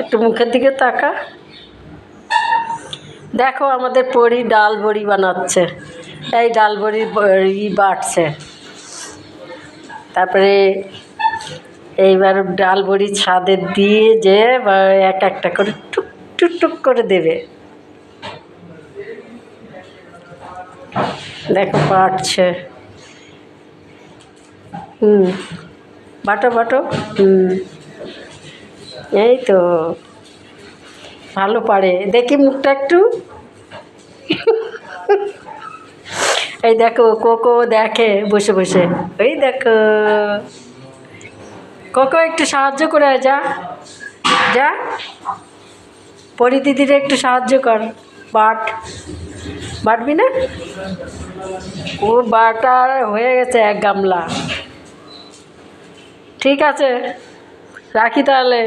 একটু মুখের দিকে তাকা। দেখো আমাদের পরি ডাল বড়ি বানাচ্ছে, এই ডাল বড়ি বাটছে। তারপরে এইবার ডাল বড়ি ছাদে দিয়ে যে এক একটা করে টুক টুক টুক করে দেবে। দেখো বাটছে। বাটো বাটো। এই তো ভালো পারে, দেখি মুখটা একটু। এই দেখো কোকো দেখে বসে বসে, ওই দেখো কোকো একটু সাহায্য করে যা যা, পরি দিদির একটু সাহায্য কর, বাটবি না? ও বাটা হয়ে গেছে এক গামলা। ঠিক আছে, রাখি তাহলে।